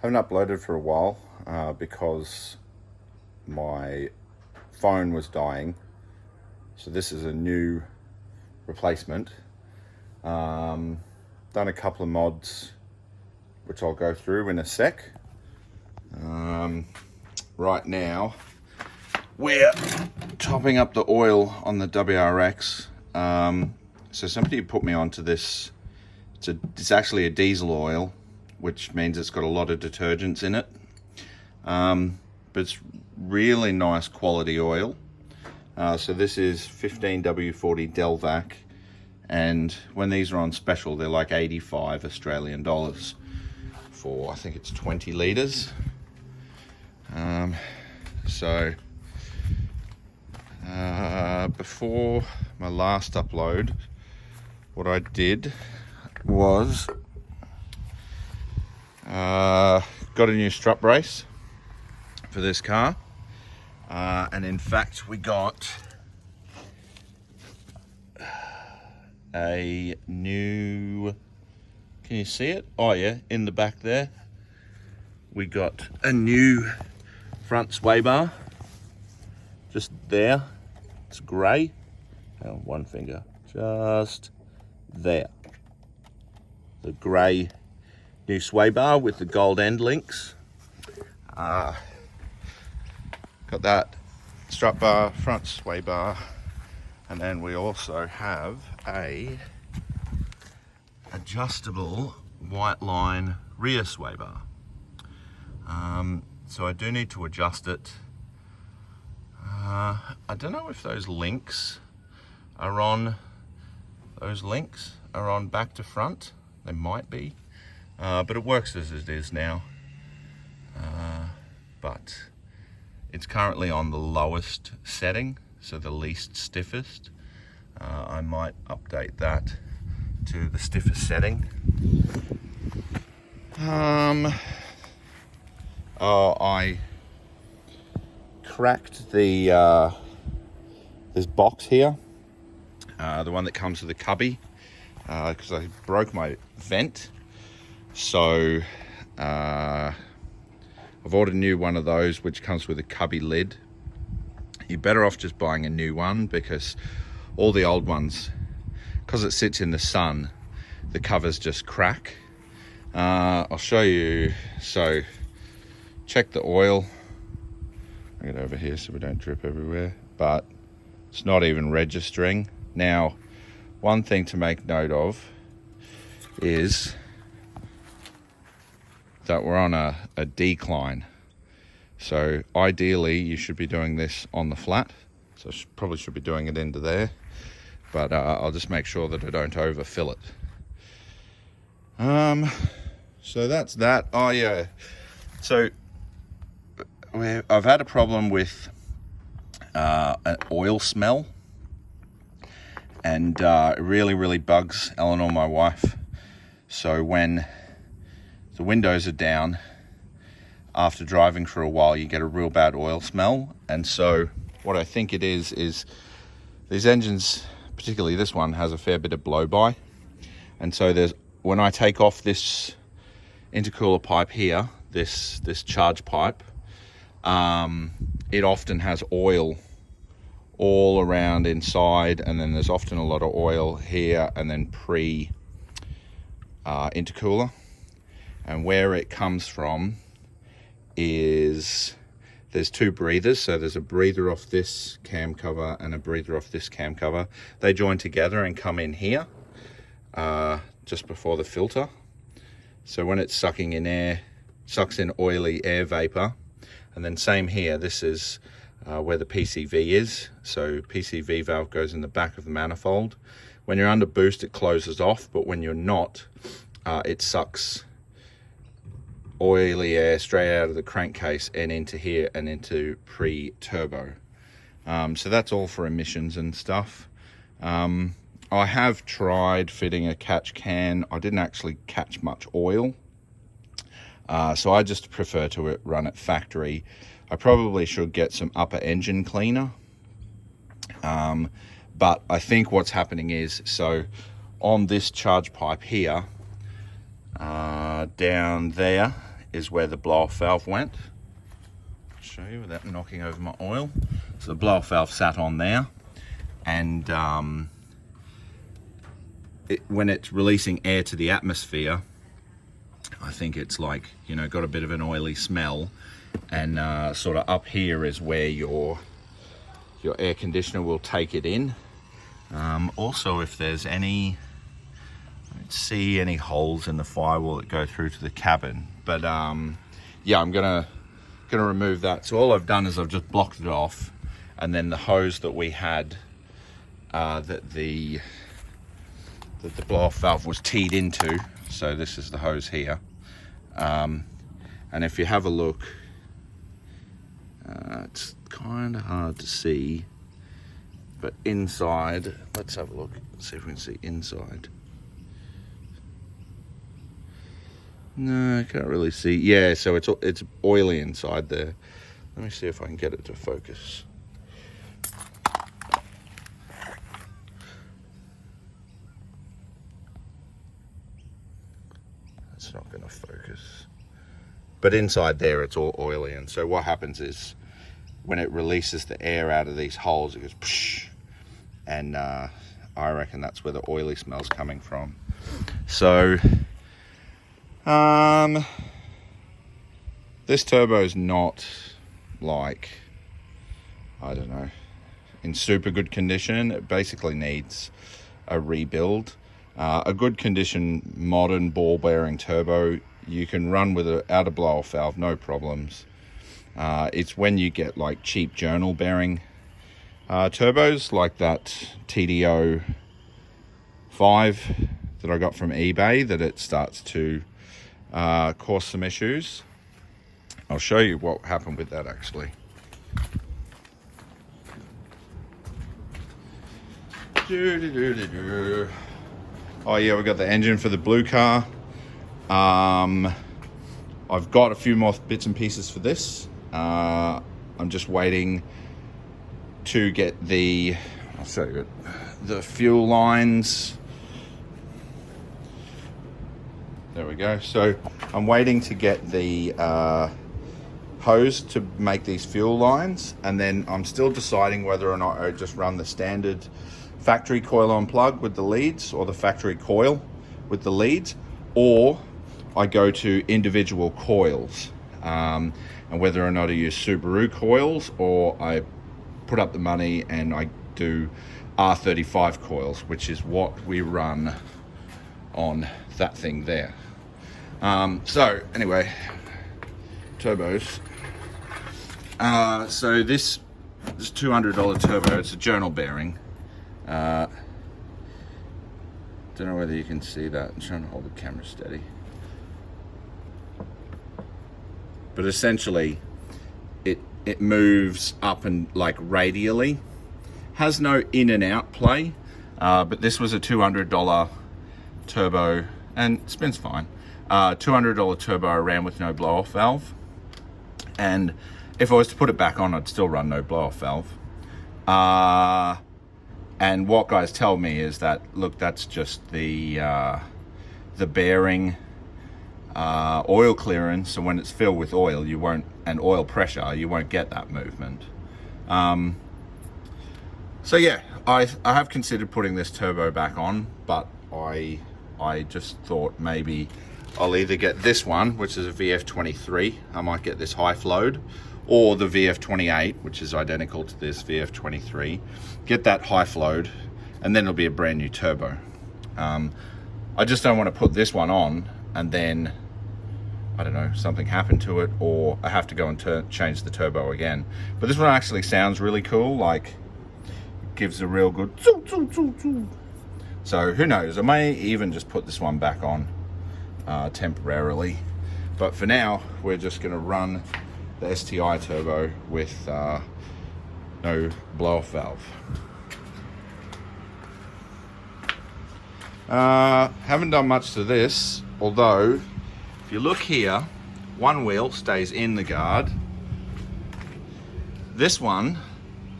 Haven't uploaded for a while because my phone was dying. So this is a new replacement. Done a couple of mods, which I'll go through in a sec. Right now, we're topping up the oil on the WRX. So somebody put me onto this. It's actually a diesel oil, which means it's got a lot of detergents in it. But it's really nice quality oil. So this is 15W40 Delvac, and when these are on special, they're like 85 Australian dollars for, I think it's 20 litres. Before my last upload, what I did was got a new strut brace for this car, and in fact we got a new, can you see it? Oh yeah, in the back there we got a new front sway bar just there. It's grey. One finger, just there. The grey new sway bar with the gold end links. Got that strut bar, front sway bar, and then we also have a adjustable white line rear sway bar. So I do need to adjust it. I don't know if those links are on. Those links are on back to front. They might be, but it works as it is now. But it's currently on the lowest setting, so the least stiffest. I might update that to the stiffest setting. I cracked the this box here, the one that comes with the cubby, because I broke my vent. So I've ordered a new one of those, which comes with a cubby lid. You're better off just buying a new one, because all the old ones, because it sits in the sun, the covers just crack. I'll show you. So check the oil. Bring it over here so we don't drip everywhere, but it's not even registering. Now, one thing to make note of is that we're on a decline. So ideally you should be doing this on the flat. So I probably should be doing it into there, but I'll just make sure that I don't overfill it. So that's that. Oh yeah, so I've had a problem with an oil smell, and it really bugs Eleanor, my wife. So when the windows are down, after driving for a while, you get a real bad oil smell. And so what I think it is these engines, particularly this one, has a fair bit of blow-by. And so when I take off this intercooler pipe here, this charge pipe, it often has oil all around inside, and then there's often a lot of oil here, and then intercooler. And where it comes from is there's two breathers. So there's a breather off this cam cover and a breather off this cam cover. They join together and come in here just before the filter. So when it's sucking in air, sucks in oily air vapor. And then same here, this is where the PCV is. So PCV valve goes in the back of the manifold. When you're under boost, it closes off, but when you're not, it sucks oily air straight out of the crankcase and into here and into pre-turbo. So that's all for emissions and stuff. I have tried fitting a catch can. I didn't actually catch much oil, so I just prefer to run it factory. I probably should get some upper engine cleaner, but I think what's happening is, so on this charge pipe here, down there is where the blow-off valve went. I'll show you without knocking over my oil. So the blow-off valve sat on there, and when it's releasing air to the atmosphere, I think it's like, you know, got a bit of an oily smell, and sort of up here is where your air conditioner will take it in. Also, if there's any, I don't see any holes in the firewall that go through to the cabin, but yeah, I'm gonna remove that. So all I've done is I've just blocked it off, and then the hose that we had that the blow-off valve was teed into, so this is the hose here, and if you have a look, it's kind of hard to see, but inside, let's have a look, see if we can see inside. No, I can't really see. Yeah, so it's oily inside there. Let me see if I can get it to focus. It's not going to focus. But inside there, it's all oily, and so what happens is when it releases the air out of these holes, it goes psh, and I reckon that's where the oily smell's coming from. So this turbo's not like, I don't know, in super good condition. It basically needs a rebuild. A good condition modern ball bearing turbo you can run without a blow-off valve, no problems. It's when you get like cheap journal bearing turbos like that TDO 5 that I got from eBay that it starts to cause some issues. I'll show you what happened with that actually. Oh yeah, we got the engine for the blue car. I've got a few more bits and pieces for this. I'm just waiting to get I'll show you it, the fuel lines. There we go. So I'm waiting to get the hose to make these fuel lines, and then I'm still deciding whether or not I just run the standard factory coil on plug with the leads, or the factory coil with the leads, or I go to individual coils, and whether or not I use Subaru coils, or I put up the money and I do R35 coils, which is what we run on that thing there. So anyway, turbos. So this $200 turbo, it's a journal bearing. Don't know whether you can see that. I'm trying to hold the camera steady. But essentially, it moves up and like radially. Has no in and out play, but this was a $200 turbo and it spins fine. $200 turbo I ran with no blow-off valve, and if I was to put it back on, I'd still run no blow-off valve. And what guys tell me is that, look, that's just the bearing oil clearance, so when it's filled with oil, you won't, and oil pressure, you won't get that movement. So yeah, I have considered putting this turbo back on, but I just thought maybe I'll either get this one, which is a VF23, I might get this high flowed, or the VF28, which is identical to this VF23, get that high flowed, and then it'll be a brand new turbo. I just don't want to put this one on and then, I don't know, something happened to it, or I have to go and change the turbo again. But this one actually sounds really cool, like gives a real good zoo, zoo, zoo, zoo. So who knows, I may even just put this one back on temporarily, but for now we're just going to run the STI turbo with no blow-off valve. Haven't done much to this, although if you look here, one wheel stays in the guard. This one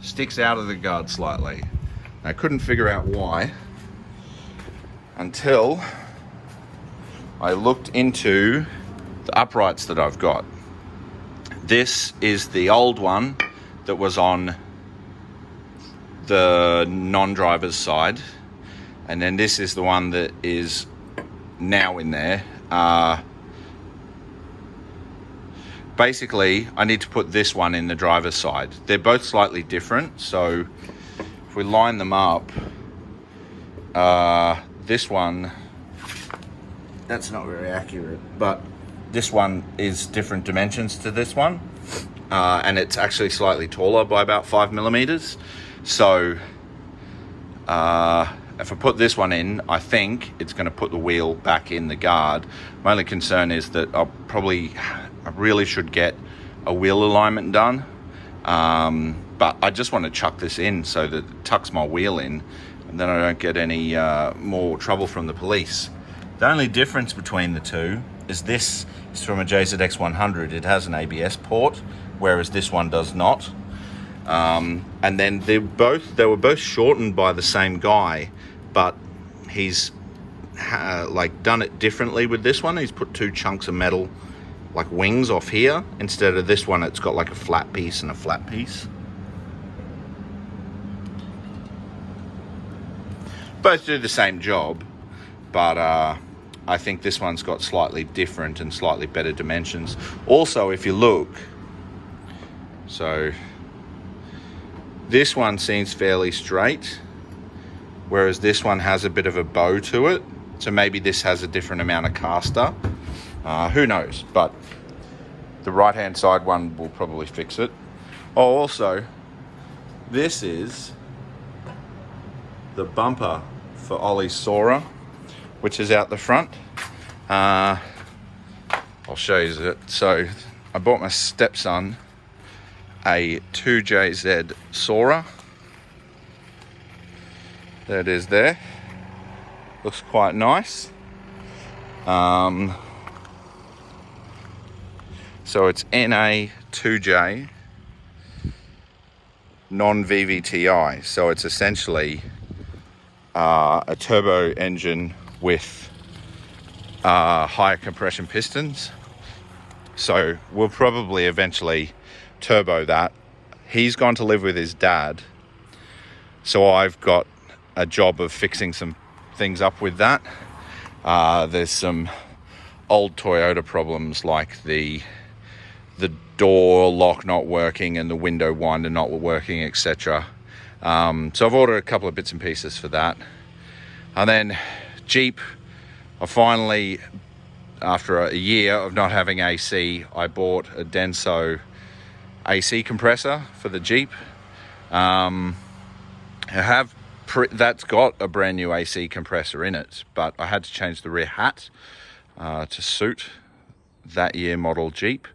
sticks out of the guard slightly. I couldn't figure out why until I looked into the uprights that I've got. This is the old one that was on the non-driver's side, and then this is the one that is now in there. Basically, I need to put this one in the driver's side. They're both slightly different, so if we line them up, this one, that's not very accurate, but this one is different dimensions to this one, and it's actually slightly taller by about 5 millimeters. So if I put this one in, I think it's going to put the wheel back in the guard. My only concern is that I really should get a wheel alignment done, but I just want to chuck this in so that it tucks my wheel in, and then I don't get any more trouble from the police. The only difference between the two is this is from a Gc8 100. It has an ABS port, whereas this one does not. And then they were both shortened by the same guy, but he's like done it differently with this one. He's put 2 chunks of metal, like wings, off here, instead of this one. It's got like a flat piece and a flat piece. Both do the same job, but I think this one's got slightly different and slightly better dimensions. Also, if you look, so this one seems fairly straight, whereas this one has a bit of a bow to it. So maybe this has a different amount of caster. Who knows? But the right-hand side one will probably fix it. Oh, also, this is the bumper for Ollie's Soarer, which is out the front. I'll show you it. So I bought my stepson a 2JZ Soarer. There it is there. Looks quite nice. So it's NA 2J non-VVTi. So it's essentially a turbo engine with higher compression pistons. So we'll probably eventually turbo that. He's gone to live with his dad, so I've got a job of fixing some things up with that. There's some old Toyota problems, like the door lock not working and the window winder not working, etc. So I've ordered a couple of bits and pieces for that. And then Jeep, I finally, after a year of not having AC, I bought a Denso AC compressor for the Jeep. That's got a brand new AC compressor in it, but I had to change the rear hat to suit that year model Jeep,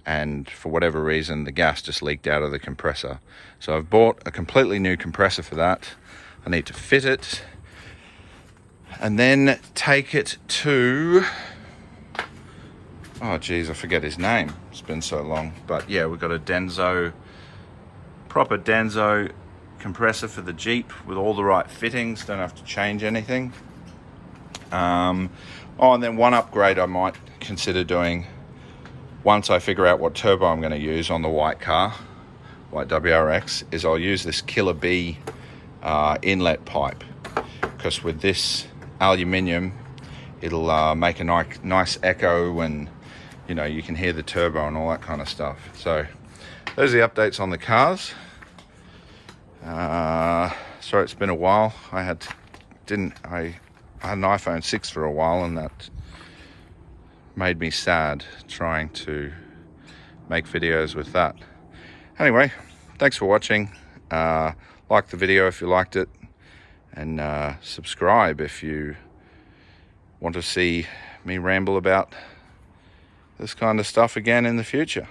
and for whatever reason the gas just leaked out of the compressor. So I've bought a completely new compressor for that. I need to fit it and then take it to, oh geez, I forget his name, it's been so long. But yeah, we've got a proper Denso compressor for the Jeep with all the right fittings, don't have to change anything. And then one upgrade I might consider doing once I figure out what turbo I'm going to use on the white WRX, is I'll use this Killer Bee inlet pipe, because with this aluminium it'll make a nice echo, and you know, you can hear the turbo and all that kind of stuff. So those are the updates on the cars. Sorry it's been a while. I had an iPhone 6 for a while, and that made me sad trying to make videos with that. Anyway, thanks for watching. Like the video if you liked it, and subscribe if you want to see me ramble about this kind of stuff again in the future.